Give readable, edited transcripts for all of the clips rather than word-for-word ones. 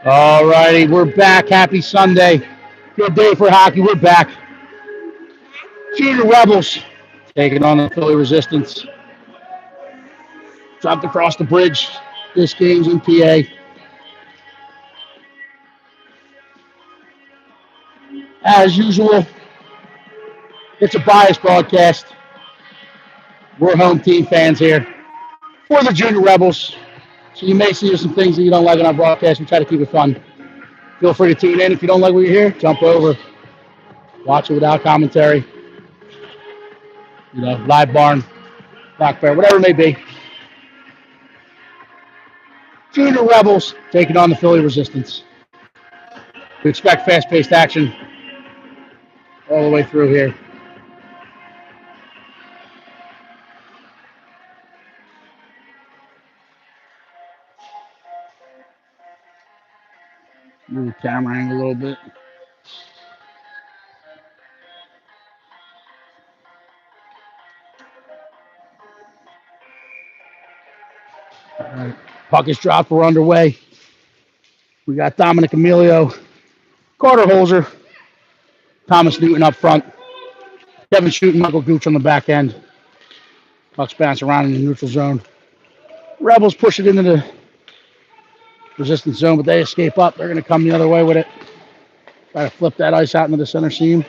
All righty, we're back. Happy Sunday. Good day for hockey. We're back. Junior Rebels taking on the Philly Resistance. Dropped across the bridge. This game's in PA. As usual, it's a biased broadcast. We're home team fans here for the Junior Rebels. So you may see some things that you don't like on our broadcast. We try to keep it fun. Feel free to tune in. If you don't like what you hear, jump over. Watch it without commentary. Live barn, Black Bear, whatever it may be. Junior Rebels taking on the Philly Resistance. We expect fast-paced action all the way through here. Move the camera angle a little bit. All right. Puck is dropped. We're underway. We got Dominic Emilio, Carter Holzer, Thomas Newton up front, Kevin Shooting, Michael Gooch on the back end. Pucks bounce around in the neutral zone. Rebels push it into the resistance zone, but they escape up. They're going to come the other way with it. Try to flip that ice out into the center seam.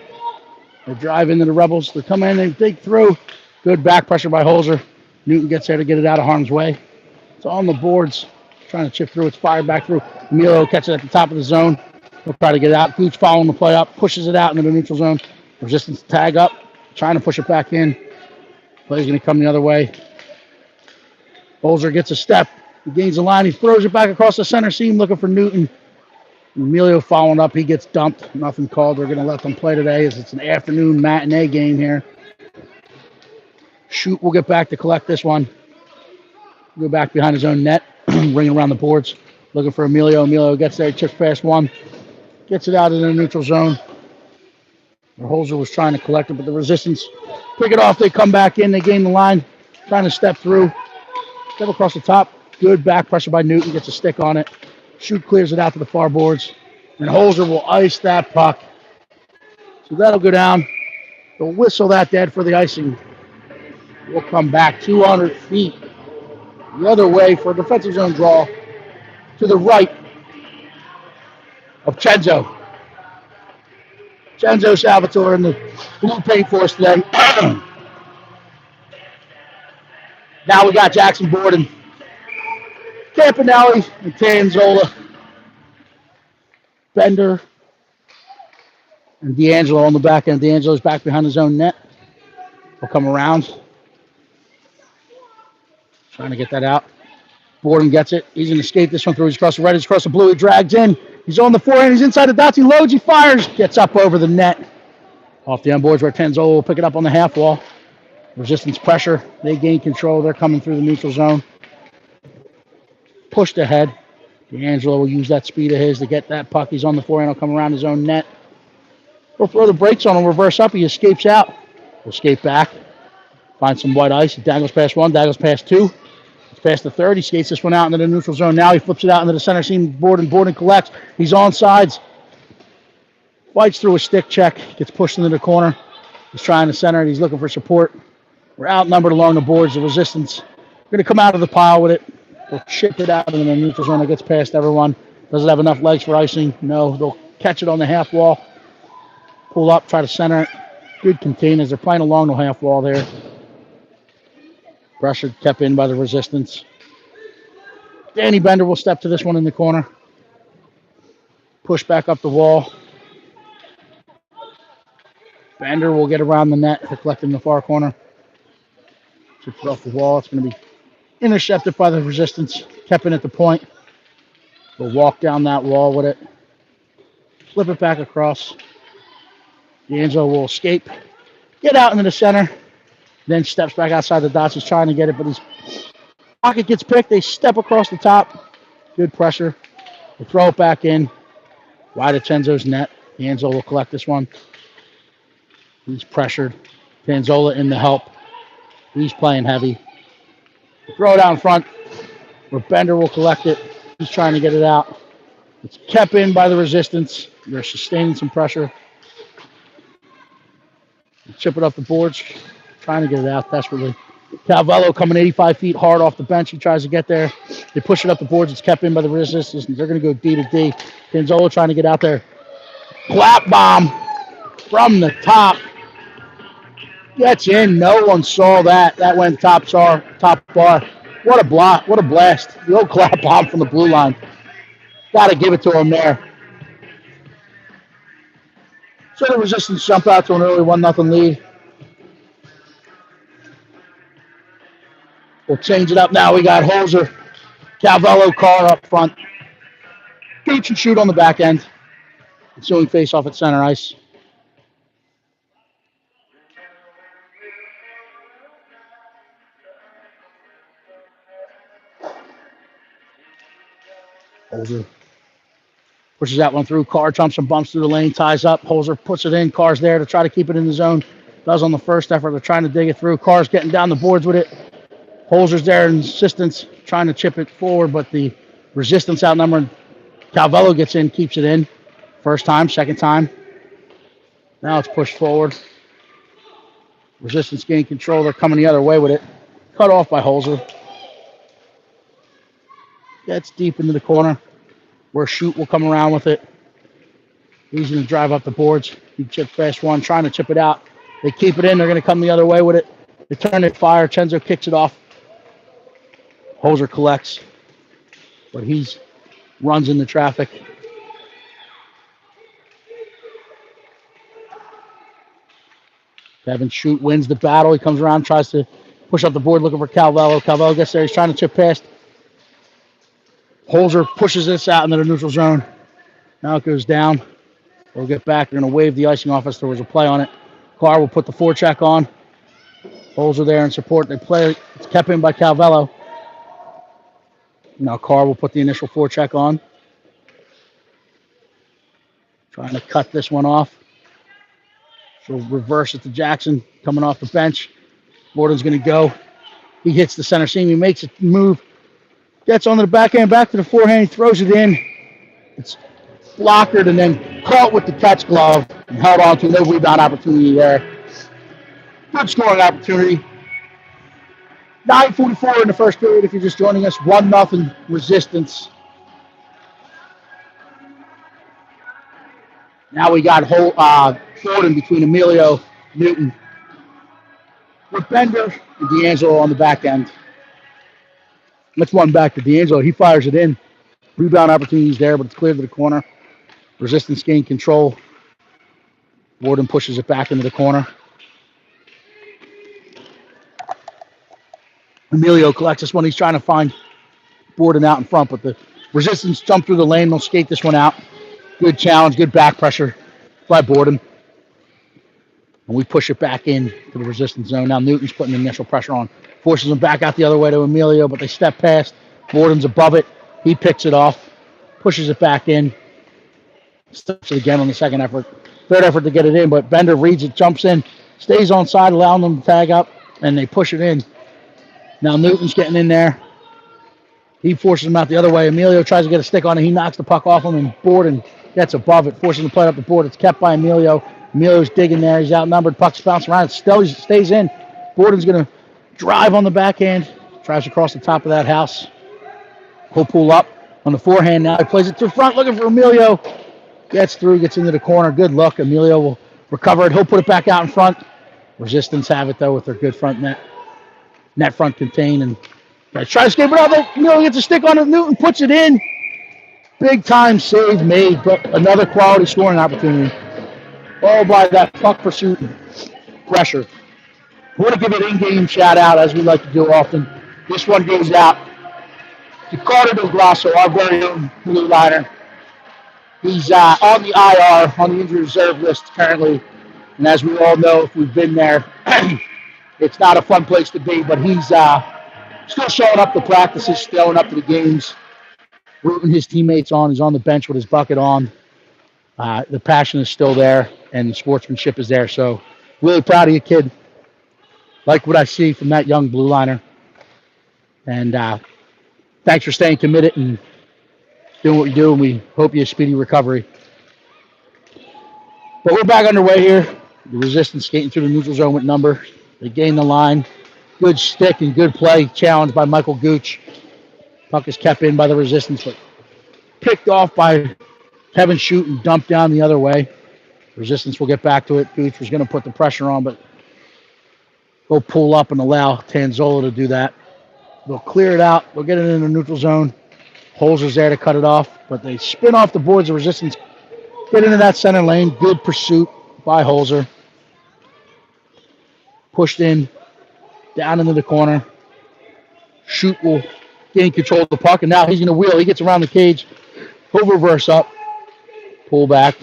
They drive into the Rebels. They come in, they dig through. Good back pressure by Holzer. Newton gets there to get it out of harm's way. It's on the boards, trying to chip through. It's fired back through. Emilio catches it at the top of the zone. He'll try to get it out. Gooch following the play up, pushes it out into the neutral zone. Resistance tag up, trying to push it back in. Play's going to come the other way. Holzer gets a step. He gains the line. He throws it back across the center seam looking for Newton. Emilio following up. He gets dumped. Nothing called. They're going to let them play today as it's an afternoon matinee game here. Shoot will get back to collect this one. Go back behind his own net. Ring around the boards. Looking for Emilio. Emilio gets there. Chips past one. Gets it out in the neutral zone. The Holzer was trying to collect it, but the Resistance pick it off. They come back in. They gain the line. Trying to step through. Step across the top. Good back pressure by Newton. Gets a stick on it. Shoot clears it out to the far boards. And Holzer will ice that puck. So that'll go down. They'll whistle that dead for the icing. We'll come back 200 feet the other way for a defensive zone draw to the right of Chenzo. Chenzo Salvatore in the blue paint for us today. Now we got Jackson Borden, Campanelli, and Tanzola, Bender, and D'Angelo on the back end. D'Angelo's back behind his own net. He'll come around. Trying to get that out. Borden gets it. He's going to skate this one through. He's across the red. He's across the blue. He drags in. He's on the forehand. He's inside the dots. He loads. He fires. Gets up over the net. Off the end boards where Tanzola will pick it up on the half wall. Resistance pressure. They gain control. They're coming through the neutral zone. Pushed ahead. D'Angelo will use that speed of his to get that puck. He's on the forehand. He'll come around his own net. He'll throw the brakes on him. Reverse up. He escapes out. He'll skate back. Find some white ice. He dangles past one. Dangles past two. Past the third, he skates this one out into the neutral zone. Now he flips it out into the center seam. Borden collects. He's on sides. Fights through a stick check. Gets pushed into the corner. He's trying to center it. He's looking for support. We're outnumbered along the boards. The Resistance going to come out of the pile with it. They'll chip it out into the neutral zone. It gets past everyone. Does it have enough legs for icing? No. They'll catch it on the half wall. Pull up. Try to center it. Good containers. They're playing along the half wall there. Pressure kept in by the Resistance. Danny Bender will step to this one in the corner. Push back up the wall. Bender will get around the net to collect in the far corner. Chips it off the wall. It's going to be intercepted by the Resistance. Kept in at the point. We'll walk down that wall with it. Flip it back across. D'Angelo will escape. Get out into the center. Then steps back outside the dots. He's trying to get it, but his pocket gets picked. They step across the top. Good pressure. They throw it back in. Wide of Chenzo's net. D'Angelo will collect this one. He's pressured. Tanzola in the help. He's playing heavy. They throw it out in front where Bender will collect it. He's trying to get it out. It's kept in by the resistance. They're sustaining some pressure. Chip it up the boards, trying to get it out desperately. Calvello coming 85 feet hard off the bench. He tries to get there. They push it up the boards. It's kept in by the resistance. They're going to go D to D. Pinzolo trying to get out there. Clap bomb from the top. Gets in. No one saw that. That went top bar. What a block. What a blast. The old clap bomb from the blue line. Got to give it to him there. So the resistance jump out to an early 1-0 lead. We'll change it up now. We got Holzer, Calvello, Carr up front. Catch and shoot on the back end. Ensuing face off at center ice. Holzer pushes that one through. Carr jumps and bumps through the lane, ties up. Holzer puts it in. Carr's there to try to keep it in the zone. Does on the first effort. They're trying to dig it through. Carr's getting down the boards with it. Holzer's there in assistance, trying to chip it forward, but the resistance outnumbered. Calvello gets in, keeps it in. First time, second time. Now it's pushed forward. Resistance gain control. They're coming the other way with it. Cut off by Holzer. Gets deep into the corner where Shoot will come around with it. He's going to drive up the boards. He chipped fast one, trying to chip it out. They keep it in. They're going to come the other way with it. They turn it fire. Chenzo kicks it off. Holzer collects, but he's runs into traffic. Kevin Shoot wins the battle. He comes around, tries to push up the board, looking for Calvello. Calvello gets there. He's trying to chip past. Holzer pushes this out into the neutral zone. Now it goes down. We'll get back. They're going to wave the icing off us. There was a play on it. Carr will put the forecheck on. Holzer there in support. They play. It's kept in by Calvello. Now Carr will put the initial forecheck on. Trying to cut this one off. So reverse it to Jackson coming off the bench. Borden's going to go. He hits the center seam. He makes a move. Gets onto the backhand, back to the forehand. He throws it in. It's blockered and then caught with the catch glove and held on to. No rebound opportunity there. Good scoring opportunity. 9:44 in the first period if you're just joining us. 1-0 resistance. Now we got Borden between Emilio, Newton, with Bender and D'Angelo on the back end. Let's one back to D'Angelo. He fires it in. Rebound opportunities there, but it's clear to the corner. Resistance gain control. Borden pushes it back into the corner. Emilio collects this one. He's trying to find Borden out in front, but the resistance jump through the lane. They'll skate this one out. Good challenge, good back pressure by Borden. And we push it back in to the resistance zone. Now Newton's putting the initial pressure on. Forces them back out the other way to Emilio, but they step past. Borden's above it. He picks it off. Pushes it back in. Steps it again on the second effort. Third effort to get it in, but Bender reads it, jumps in, stays on side, allowing them to tag up, and they push it in. Now Newton's getting in there. He forces him out the other way. Emilio tries to get a stick on it. He knocks the puck off him, and Borden gets above it, forces him to play up the board. It's kept by Emilio. Emilio's digging there. He's outnumbered. Puck's bouncing around. It still stays in. Borden's going to drive on the backhand. Tries to cross the top of that house. He'll pull up on the forehand now. He plays it to the front, looking for Emilio. Gets through, gets into the corner. Good look. Emilio will recover it. He'll put it back out in front. Resistance have it, though, with their good front net. Net front contain, and tries to escape it out there. Emilio gets a stick on it. Newton puts it in. Big time save made, but another quality scoring opportunity. All by that puck pursuit pressure. I want to give an in-game shout out, as we like to do often. This one goes out to Carter Del Grasso, our very own blue liner. He's on the IR, on the injured reserve list currently. And as we all know, if we've been there, it's not a fun place to be, but he's still showing up to practices, showing up to the games, rooting his teammates on. He's on the bench with his bucket on. The passion is still there, and the sportsmanship is there. So really proud of you, kid. Like what I see from that young blue liner. And thanks for staying committed and doing what you do, and we hope you a speedy recovery. But we're back underway here. The resistance skating through the neutral zone with number. They gain the line. Good stick and good play. Challenged by Michael Gooch. Puck is kept in by the resistance, but picked off by Kevin Shute and dumped down the other way. Resistance will get back to it. Gooch was going to put the pressure on, but go pull up and allow Tanzola to do that. They'll clear it out. They'll get it in the neutral zone. Holzer's there to cut it off, but they spin off the boards of resistance. Get into that center lane. Good pursuit by Holzer. Pushed in, down into the corner. Shute will gain control of the puck, and now he's going to wheel. He gets around the cage. He'll reverse up. Pull back.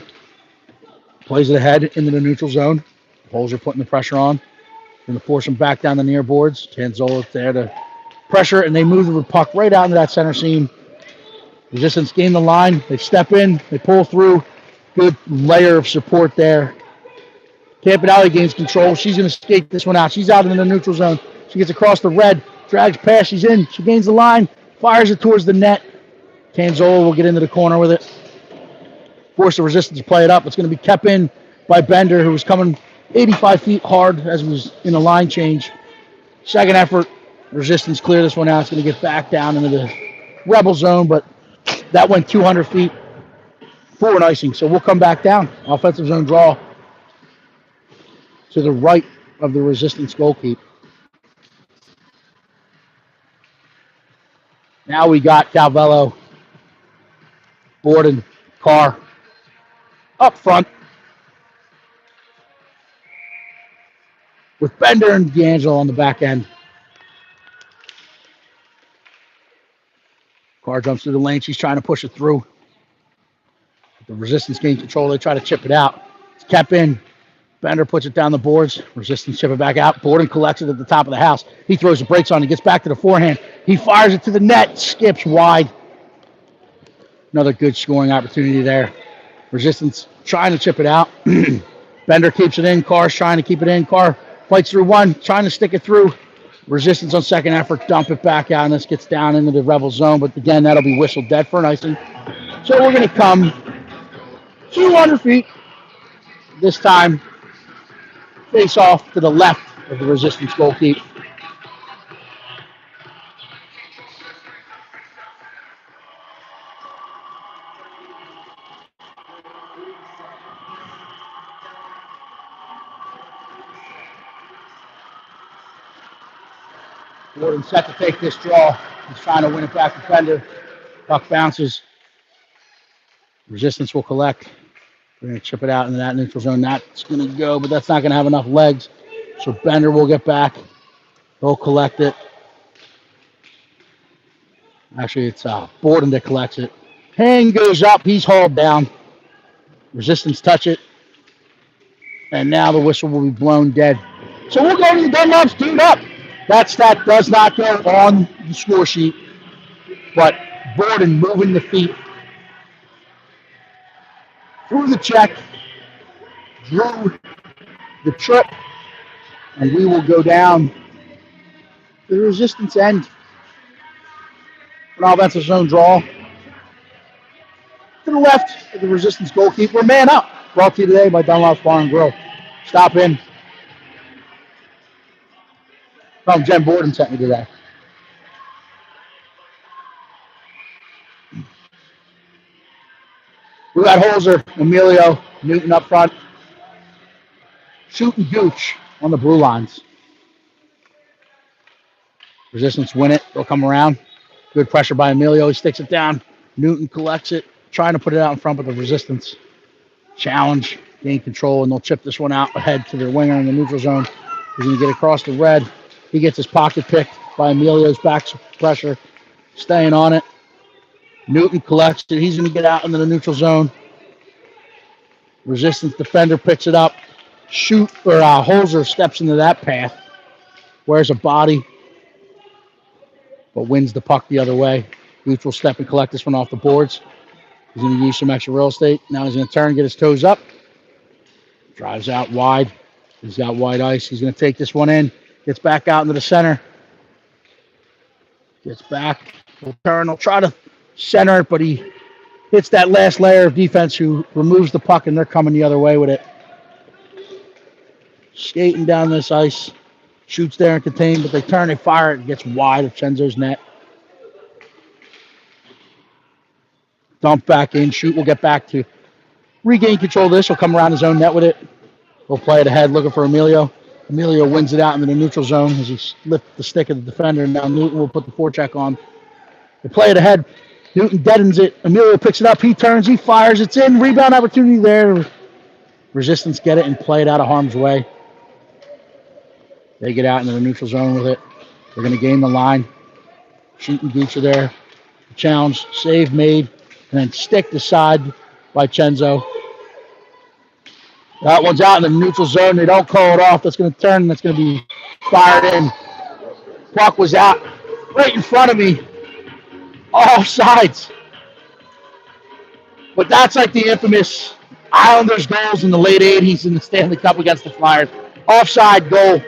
Plays it ahead into the neutral zone. Holzer putting the pressure on. Going to force him back down the near boards. Tanzola there to pressure, and they move the puck right out into that center seam. Resistance gain the line. They step in. They pull through. Good layer of support there. Campanelli gains control. She's going to skate this one out. She's out in the neutral zone. She gets across the red. Drags past. She's in. She gains the line. Fires it towards the net. Tanzola will get into the corner with it. Force the resistance to play it up. It's going to be kept in by Bender, who was coming 85 feet hard as he was in a line change. Second effort. Resistance clear this one out. It's going to get back down into the Rebel zone, but that went 200 feet for an icing. So we'll come back down. Offensive zone draw to the right of the resistance goalkeeper. Now we got Calvello, Borden, Carr up front with Bender and D'Angelo on the back end. Carr jumps through the lane. She's trying to push it through. The resistance gain control. They try to chip it out. It's kept in. Bender puts it down the boards. Resistance chip it back out. Borden collects it at the top of the house. He throws the brakes on. He gets back to the forehand. He fires it to the net. Skips wide. Another good scoring opportunity there. Resistance trying to chip it out. Bender keeps it in. Carr's trying to keep it in. Carr fights through one. Trying to stick it through. Resistance on second effort. Dump it back out. And this gets down into the Rebel zone. But again, that'll be whistled dead for an icing. So we're going to come 200 feet. This time, face off to the left of the resistance goalkeeper. Borden set to take this draw. He's trying to win it back to Bender. Puck bounces. Resistance will collect. We're going to chip it out into that neutral zone. That's going to go, but that's not going to have enough legs. So Bender will get back. He'll collect it. Actually, it's Borden that collects it. Hand goes up. He's hauled down. Resistance touch it. And now the whistle will be blown dead. So we'll go to the Dunlop's tune up. That stat does not go on the score sheet. But Borden moving the feet through the check, drew the trip, and we will go down to the resistance end. An offensive zone draw. To the left of the resistance goalkeeper, man up. Brought to you today by Dunlop's Bar and Grill. Stop in. Oh, Jen Borden sent me today. We got Holzer, Emilio, Newton up front. Shooting Gooch on the blue lines. Resistance win it. They'll come around. Good pressure by Emilio. He sticks it down. Newton collects it, trying to put it out in front, but the resistance challenge, gain control, and they'll chip this one out ahead to their winger in the neutral zone. He's going to get across the red. He gets his pocket picked by Emilio's back pressure, staying on it. Newton collects it. He's going to get out into the neutral zone. Resistance defender picks it up. Holzer steps into that path. Wears a body, but wins the puck the other way. Gooch will step and collect this one off the boards. He's going to use some extra real estate. Now he's going to turn, get his toes up. Drives out wide. He's got wide ice. He's going to take this one in. Gets back out into the center. Gets back. He'll turn. He'll try to center it, but he hits that last layer of defense who removes the puck, and they're coming the other way with it. Skating down this ice. Shoots there and contained, but they turn, they fire it, and gets wide of Chenzo's net. Dump back in. Shoot will get back to regain control of this. He'll come around his own net with it. He'll play it ahead looking for Emilio. Emilio wins it out into the neutral zone as he lifts the stick of the defender, and now Newton will put the forecheck on. They play it ahead. Newton deadens it. Emilio picks it up. He turns. He fires. It's in. Rebound opportunity there. Resistance get it and play it out of harm's way. They get out into the neutral zone with it. They're going to gain the line. Shooting Gooch are there. Challenge. Save made. And then stick to side by Chenzo. That one's out in the neutral zone. They don't call it off. That's going to turn, and that's going to be fired in. Puck was out right in front of me. All sides. But that's like the infamous Islanders goals in the late 80s in the Stanley Cup against the Flyers. Offside goal.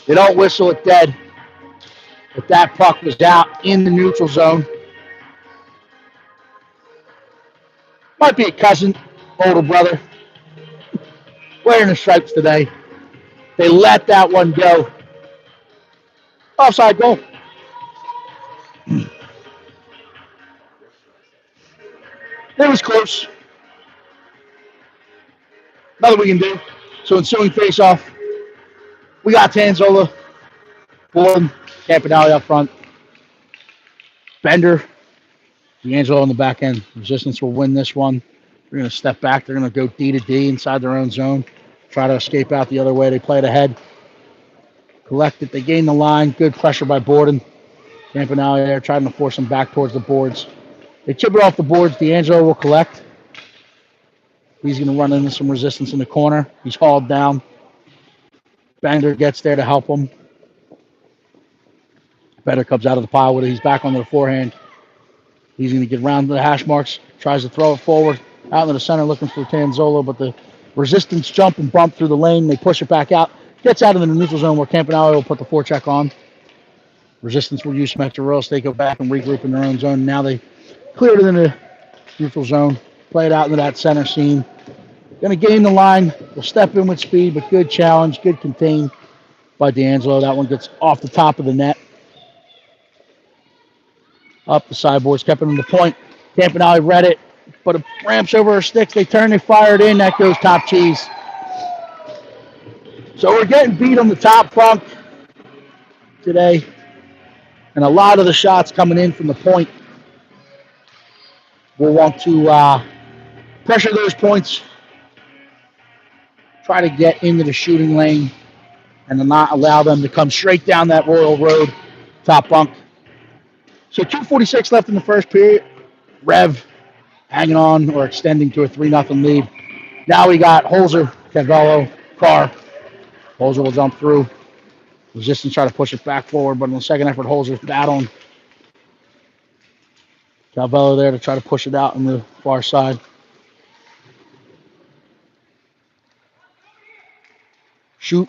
They don't whistle it dead. But that puck was out in the neutral zone. Might be a cousin, older brother. Wearing the stripes today. They let that one go. Offside goal. It was close. Nothing we can do. So ensuing face-off. We got Tanzola, Borden, Campanelli up front. Bender, D'Angelo on the back end. Resistance will win this one. They're going to step back. They're going to go D to D inside their own zone. Try to escape out the other way. They play it ahead. Collect it. They gain the line. Good pressure by Borden. Campanelli there trying to force them back towards the boards. They chip it off the boards. D'Angelo will collect. He's going to run into some resistance in the corner. He's hauled down. Bender gets there to help him. Bender comes out of the pile with it. He's back onto the forehand. He's going to get around the hash marks. Tries to throw it forward. Out into the center looking for Tanzola, but the resistance jump and bump through the lane. They push it back out. Gets out of the neutral zone where Campanelli will put the forecheck on. Resistance will use some extra rolls. They go back and regroup in their own zone. Now they clear it in the neutral zone. Play it out into that center seam. Going to gain the line. Will step in with speed, but good challenge. Good contain by D'Angelo. That one gets off the top of the net. Up the sideboards, kept it in the point. Campanelli read it, but it ramps over her sticks. They turn, they fire it in. That goes top cheese. So we're getting beat on the top bunk today. And a lot of the shots coming in from the point. We'll want to pressure those points. Try to get into the shooting lane and to not allow them to come straight down that Royal Road top bunk. So 2:46 left in the first period. Rev hanging on or extending to a 3-0 lead. Now we got Holzer, Cavello, Carr. Holzer will jump through. Resistance try to push it back forward, but in the second effort, Holzer's battling. Cavello there to try to push it out on the far side. Shoot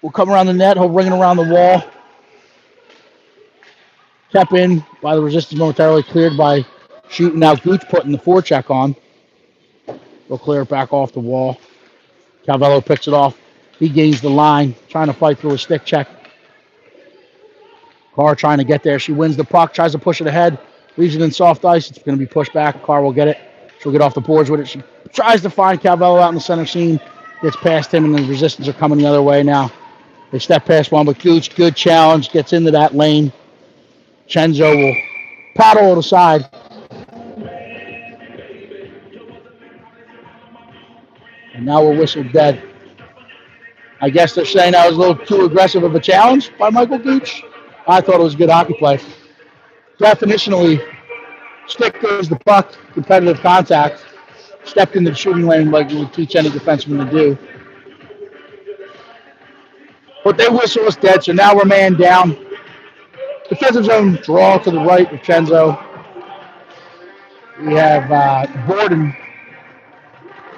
will come around the net. He'll bring it around the wall. Kept in by the resistance momentarily, cleared by Shoot. Now Gooch putting the forecheck on. They'll clear it back off the wall. Cavello picks it off. He gains the line, trying to fight through a stick check. Carr trying to get there. She wins the puck, tries to push it ahead, leaves it in soft ice. It's going to be pushed back. Carr will get it. She'll get off the boards with it. She tries to find Cavello out in the center seam. Gets past him, and the resistance are coming the other way now. They step past one, but Gooch, good challenge, gets into that lane. Chenzo will paddle it aside. And now we're whistled dead. I guess they're saying that was a little too aggressive of a challenge by Michael Gooch. I thought it was good hockey play. Definitionally, stick goes the puck, competitive contact. Stepped into the shooting lane like you would teach any defenseman to do. But they whistle us dead, so now we're man down. Defensive zone draw to the right of Chenzo. We have Borden,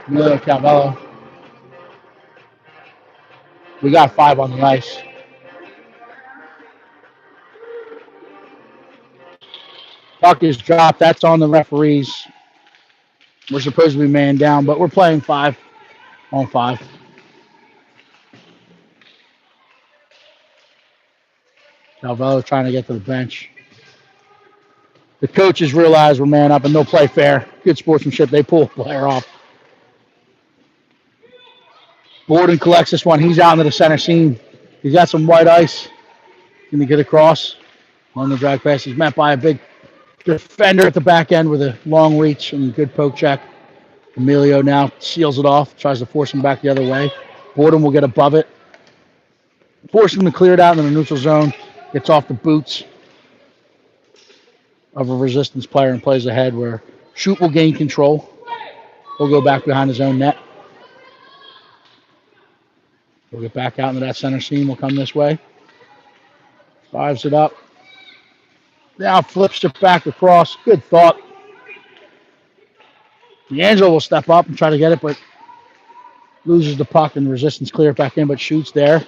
Emilio Cavello. We got 5 on the ice. Puck is dropped. That's on the referees. We're supposed to be man down, but we're playing 5-on-5. Calvello trying to get to the bench. The coaches realize we're man up and they'll play fair. Good sportsmanship. They pull a player off. Borden collects this one. He's out into the center seam. He's got some white ice. Can he get across? On the drag pass. He's met by a big defender at the back end with a long reach and good poke check. Emilio now seals it off. Tries to force him back the other way. Borden will get above it. Force him to clear it out in the neutral zone. Gets off the boots of a resistance player and plays ahead where Shoot will gain control. He'll go back behind his own net. We'll get back out into that center seam. We'll come this way. Fives it up. Now flips it back across. Good thought. D'Angelo will step up and try to get it, but loses the puck and resistance clear it back in, but Shoot's there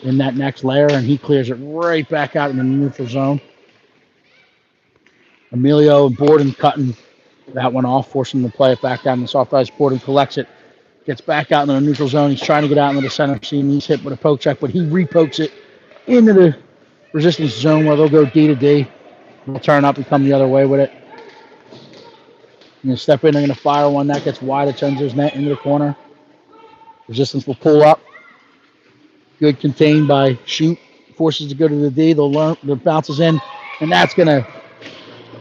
in that next layer, and he clears it right back out in the neutral zone. Emilio and Borden cutting that one off, forcing him to play it back down the soft ice. Borden collects it, gets back out in the neutral zone. He's trying to get out into the center seam. He's hit with a poke check, but he repokes it into the resistance zone where they'll go D to D. They'll turn up and come the other way with it. They're going to step in. They're going to fire one. That gets wide of Chenzo's net into the corner. Resistance will pull up. Good contained by Shoot. Forces to go to the D. The bounces in, and that's going to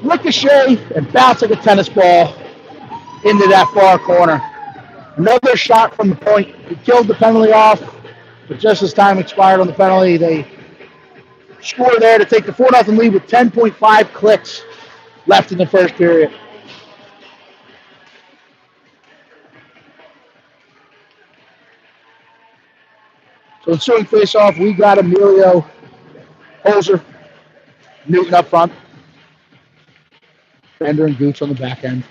ricochet and bounce like a tennis ball into that far corner. Another shot from the point. He killed the penalty off, but just as time expired on the penalty, they score there to take the 4-0 lead with 10.5 clicks left in the first period. So ensuing face-off, we got Emilio, Holzer, Newton up front, Bender and Gooch on the back end.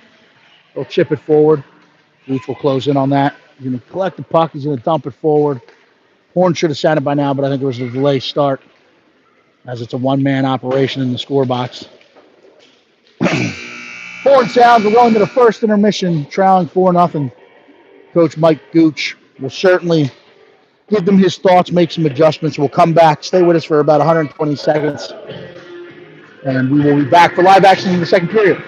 They'll chip it forward. Gooch will close in on that. He's going to collect the puck. He's going to dump it forward. Horn should have sat it by now, but I think it was a delay start as it's a one-man operation in the score box. Horn sounds. We're going to the first intermission, trailing 4-0. Coach Mike Gooch will certainly give them his thoughts, make some adjustments. We'll come back. Stay with us for about 120 seconds. And we will be back for live action in the second period.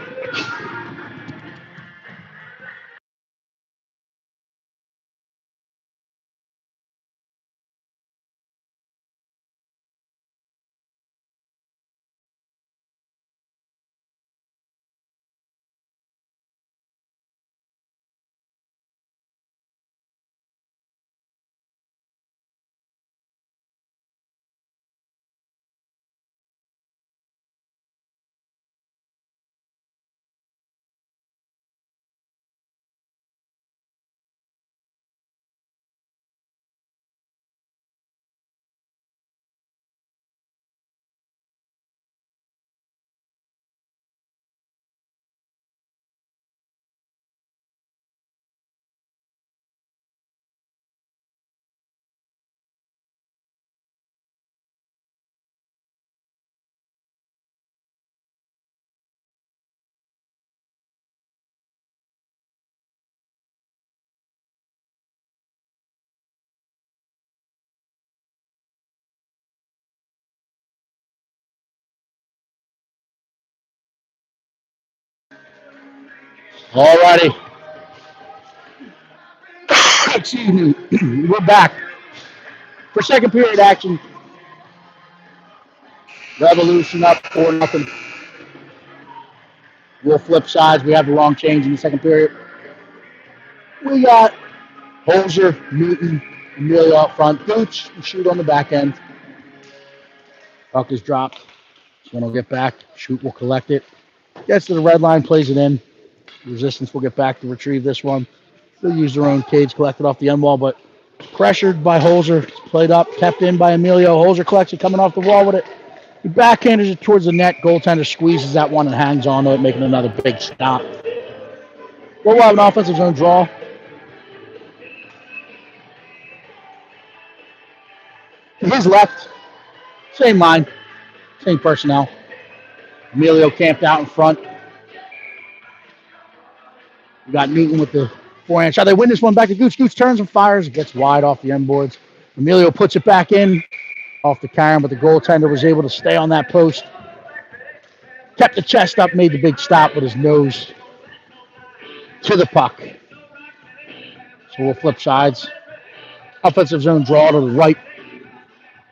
All righty. Excuse me. We're back for second period action. Revolution up 4-0. We'll flip sides. We have the long change in the second period. We got Holzer, Newton, Emilio up front. Gooch and Shoot on the back end. Puck is dropped. This one will get back. Shoot will collect it. Gets to the red line, plays it in. Resistance will get back to retrieve this one. They'll use their own cage, collected off the end wall, but pressured by Holzer. Played up, kept in by Emilio. Holzer collects it, coming off the wall with it. He backhanders it towards the net. Goaltender squeezes that one and hangs on to it, making another big stop. We'll have an offensive zone draw. To his left, same line, same personnel. Emilio camped out in front. We got Newton with the forehand shot. They win this one back to Gooch. Gooch turns and fires. It gets wide off the end boards. Emilio puts it back in off the carom, but the goaltender was able to stay on that post. Kept the chest up, made the big stop with his nose to the puck. So we'll flip sides. Offensive zone draw to the right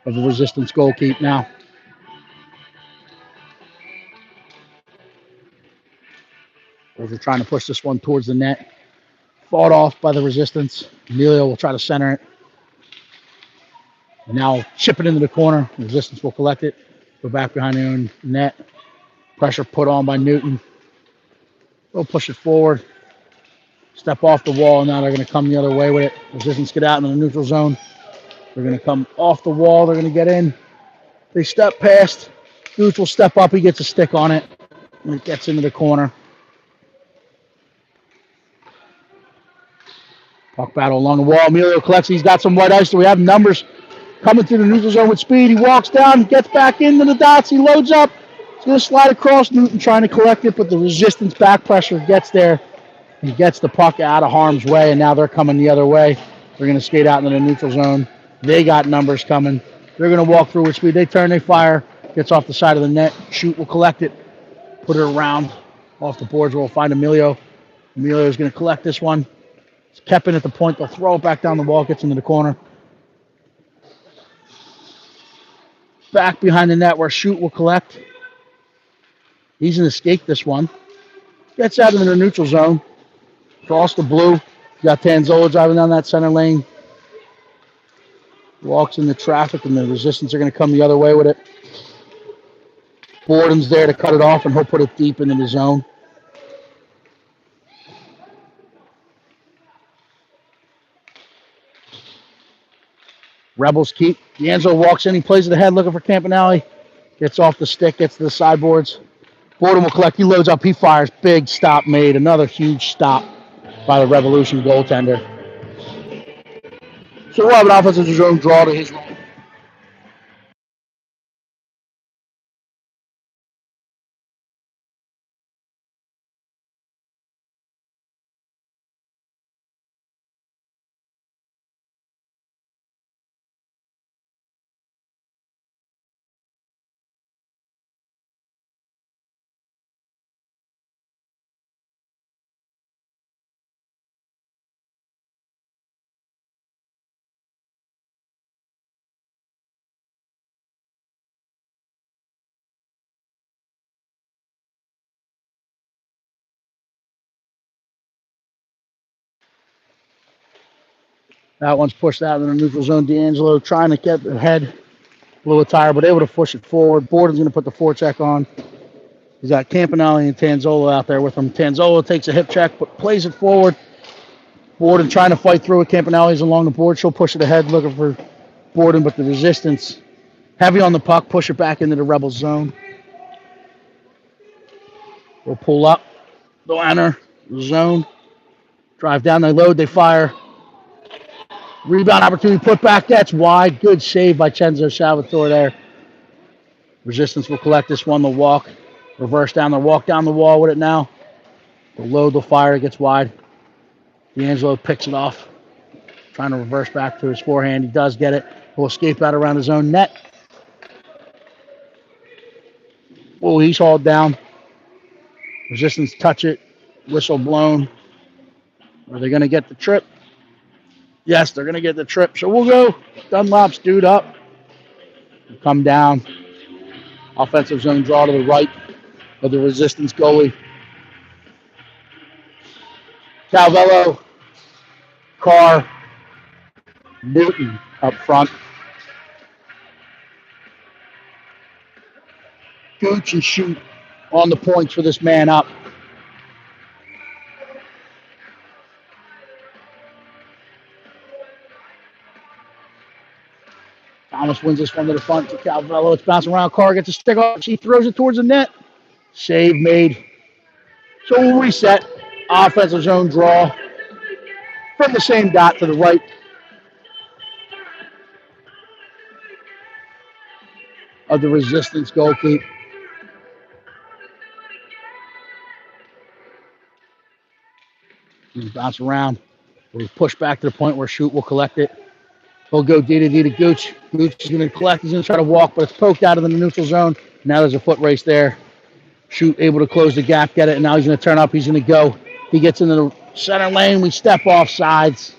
of the Resistance goalkeeper now. They're trying to push this one towards the net. Fought off by the Resistance. Emilio will try to center it. And now chip it into the corner. The Resistance will collect it. Go back behind their own net. Pressure put on by Newton. They'll push it forward. Step off the wall. Now they're going to come the other way with it. Resistance get out into the neutral zone. They're going to come off the wall. They're going to get in. They step past. Gooch will step up. He gets a stick on it. And it gets into the corner. Puck battle along the wall. Emilio collects. He's got some white ice. So we have numbers coming through the neutral zone with speed. He walks down, gets back into the dots. He loads up. He's going to slide across. Newton trying to collect it, but the Resistance back pressure gets there. He gets the puck out of harm's way, and now they're coming the other way. They're going to skate out into the neutral zone. They got numbers coming. They're going to walk through with speed. They turn, they fire. Gets off the side of the net. Shoot will collect it. Put it around off the boards. We'll find Emilio. Emilio is going to collect this one. It's kept in at the point. They'll throw it back down the wall. Gets into the corner. Back behind the net where Shoot will collect. He's going to escape this one. Gets out into the neutral zone. Across the blue. You got Tanzola driving down that center lane. Walks into traffic, and the Resistance are going to come the other way with it. Borden's there to cut it off, and he'll put it deep into the zone. Rebels keep. D'Angelo walks in. He plays it ahead, looking for Campanelli. Gets off the stick, gets to the sideboards. Borden will collect. He loads up. He fires. Big stop made. Another huge stop by the Revolution goaltender. So we'll have an offensive zone draw to his right. That one's pushed out in the neutral zone. D'Angelo trying to get ahead. Blew a tire, but able to push it forward. Borden's going to put the forecheck on. He's got Campanelli and Tanzola out there with him. Tanzola takes a hip check, but plays it forward. Borden trying to fight through it. Campanelli's along the board. She'll push it ahead, looking for Borden, but the Resistance heavy on the puck, push it back into the Rebel zone. They'll pull up. They'll enter the zone. Drive down, they load, they fire. Rebound opportunity, put back, that's wide. Good save by Cenzo Salvatore there. Resistance will collect this one. They'll walk, reverse down, they'll walk down the wall with it now. They'll load, they'll fire, it gets wide. D'Angelo picks it off, trying to reverse back to his forehand. He does get it. He'll escape out around his own net. Oh, he's hauled down. Resistance touch it. Whistle blown. Are they going to get the trip? Yes, they're going to get the trip. So we'll go. Dunlop's dude up. We'll come down. Offensive zone draw to the right of the Resistance goalie. Calvello, Carr, Newton up front. Gooch and Shoot on the points for this man up. Thomas wins this one to the front to Calvello. It's bouncing around. Carr gets a stick off. She throws it towards the net. Save made. So we'll reset. Offensive zone draw from the same dot to the right. Of the Resistance goalkeeper. He's bounce around. He's pushed back to the point where Shoot will collect it. He'll go D to Gooch. Gooch is going to collect. He's going to try to walk, but it's poked out of the neutral zone. Now there's a foot race there. Shoot able to close the gap, get it, and now he's going to turn up. He's going to go. He gets into the center lane. We step off sides.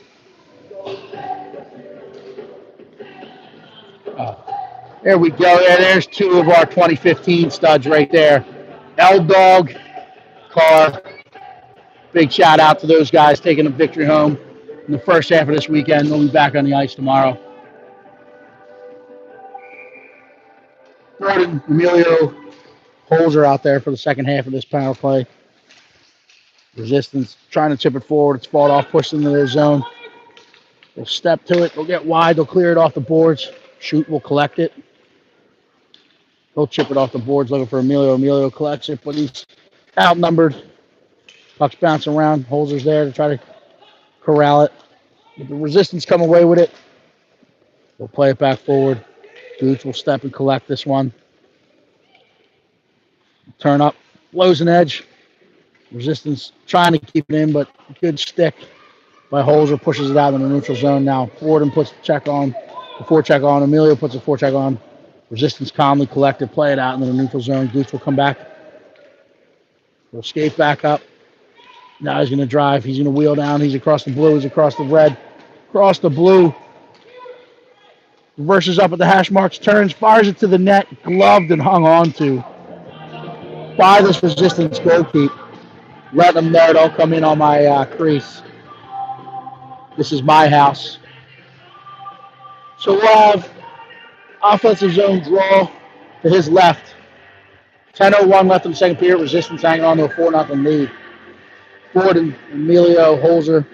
There we go. There's two of our 2015 studs right there. L-Dog, Carr. Big shout out to those guys taking the victory home in the first half of this weekend. They'll be back on the ice tomorrow. Gordon, Emilio, Holzer out there for the second half of this power play. Resistance trying to chip it forward. It's fought off, pushed into their zone. They'll step to it. They'll get wide. They'll clear it off the boards. Shoot will collect it. They'll chip it off the boards looking for Emilio. Emilio collects it, but he's outnumbered. Puck's bouncing around. Holzer's there to try to corral it. But the resistance come away with it. They'll play it back forward. Gooch will step and collect this one. Turn up. Blows an edge. Resistance trying to keep it in, but good stick by Holzer. Pushes it out in the neutral zone. Now Forden puts the forecheck on. Emilio puts the forecheck on. Resistance calmly collected. Play it out into the neutral zone. Gooch will come back. He'll skate back up. Now he's going to drive. He's going to wheel down. He's across the blue. He's across the red. Across the blue. Reverses up at the hash marks. Turns. Fires it to the net. Gloved and hung on to by this resistance goalkeep. Let them know don't come in on my crease. This is my house. So we'll have offensive zone draw to his left. 10:01 left in the second period. Resistance hanging on to a 4-0 lead. Gordon, Emilio, Holzer.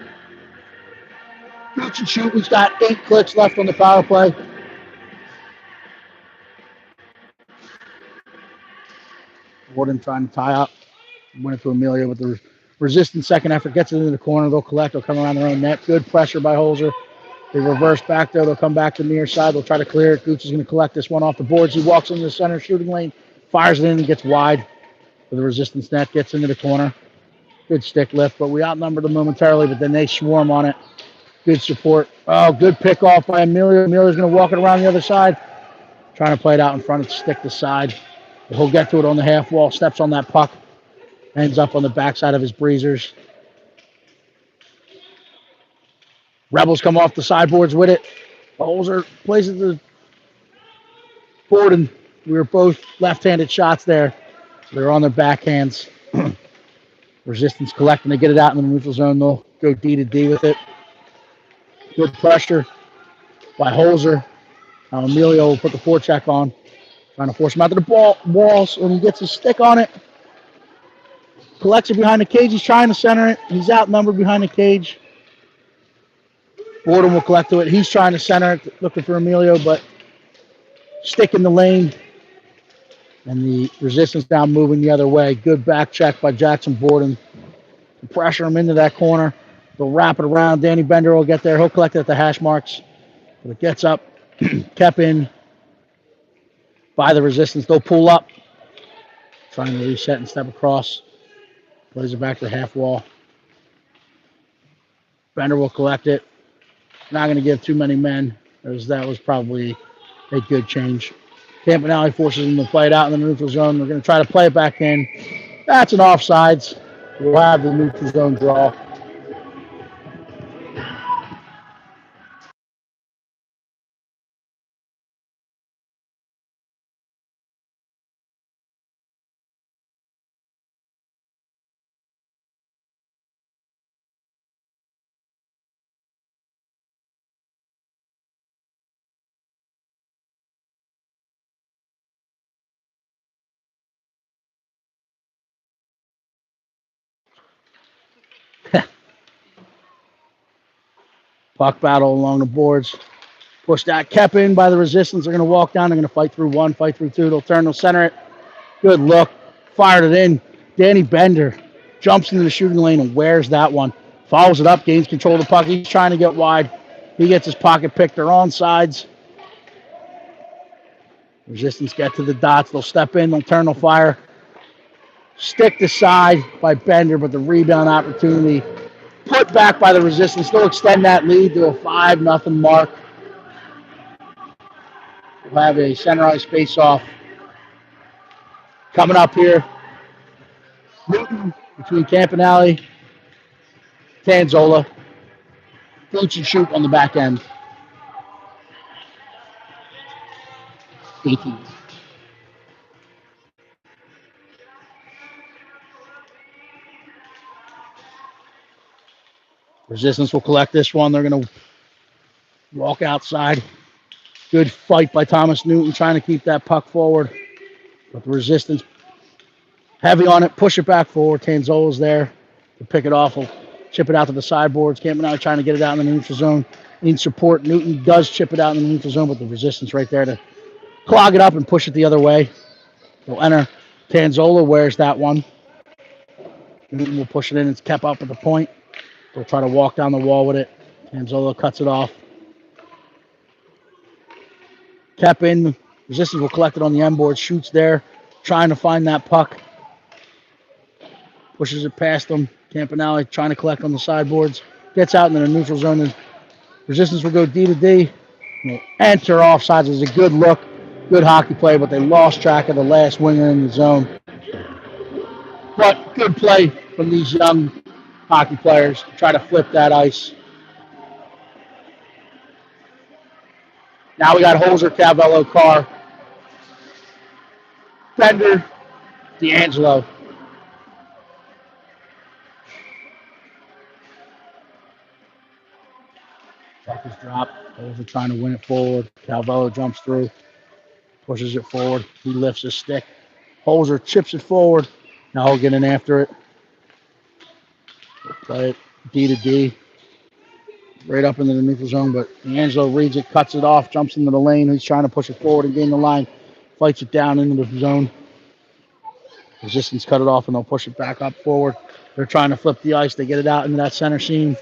Gooch and Shoot. We've got 8 clicks left on the power play. Gordon trying to tie up. Win it to Emilio with the resistance second effort. Gets it into the corner. They'll collect. They'll come around their own net. Good pressure by Holzer. They reverse back there. They'll come back to the near side. They'll try to clear it. Gooch is going to collect this one off the boards. He walks into the center shooting lane. Fires it in and gets wide for the resistance net. Gets into the corner. Good stick lift, but we outnumbered them momentarily, but then they swarm on it. Good support. Oh, good pick off by Emilio. Emilio's going to walk it around the other side. Trying to play it out in front of stick to side. But he'll get to it on the half wall. Steps on that puck. Ends up on the backside of his breezers. Rebels come off the sideboards with it. Holzer plays it to Forden. We were both left-handed shots there. So they're on their backhands. Resistance collecting. They get it out in the neutral zone. They'll go D to D with it. Good pressure by Holzer. Now Emilio will put the forecheck on. Trying to force him out to the walls. When he gets his stick on it. Collects it behind the cage. He's trying to center it. He's outnumbered behind the cage. Forden will collect to it. He's trying to center it, looking for Emilio, but stick in the lane. And the resistance now moving the other way. Good back check by Jackson Borden. Pressure him into that corner. They'll wrap it around. Danny Bender will get there. He'll collect it at the hash marks. But it gets up. Kept in by the resistance. They'll pull up. Trying to reset and step across. Plays it back to the half wall. Bender will collect it. Not going to give too many men. That was probably a good change. Campanelli forces him to play it out in the neutral zone. They're going to try to play it back in. That's an offsides. We'll have the neutral zone draw. Puck battle along the boards. Push that. Kept in by the resistance. They're going to walk down. They're going to fight through one, fight through two. They'll turn. They'll center it. Good look. Fired it in. Danny Bender jumps into the shooting lane and wears that one. Follows it up. Gains control of the puck. He's trying to get wide. He gets his pocket picked. They're on sides. Resistance get to the dots. They'll step in. They'll turn. They'll fire. Stick to side by Bender, but the rebound opportunity put back by the resistance. Still extend that lead to a 5-0 mark. We'll have a center ice face-off coming up here. Newton between Campanelli, Tanzola. Gooch and Shoot on the back end. 18. Resistance will collect this one. They're going to walk outside. Good fight by Thomas Newton trying to keep that puck forward. But the resistance heavy on it. Push it back forward. Tanzola's there to pick it off. Will chip it out to the sideboards. Campanelli trying to get it out in the neutral zone. Needs support. Newton does chip it out in the neutral zone, but the resistance right there to clog it up and push it the other way. They'll enter. Tanzola wears that one. Newton will push it in. It's kept up at the point. They'll try to walk down the wall with it. Tanzola cuts it off. Kept in. Resistance will collect it on the end board. Shoots there. Trying to find that puck. Pushes it past them. Campanelli trying to collect on the sideboards. Gets out into the neutral zone. And resistance will go D to D. Will enter offsides. It was a good look. Good hockey play, but they lost track of the last winger in the zone. But good play from these young hockey players to try to flip that ice. Now we got Holzer, Calvello, Carr, Bender, D'Angelo. Puck is dropped. Holzer trying to win it forward. Calvello jumps through, pushes it forward. He lifts his stick. Holzer chips it forward. Now he'll get in after it. Play it D to D. Right up into the neutral zone, but D'Angelo reads it, cuts it off, jumps into the lane. He's trying to push it forward and gain the line. Fights it down into the zone. Resistance cut it off, and they'll push it back up forward. They're trying to flip the ice. They get it out into that center seam.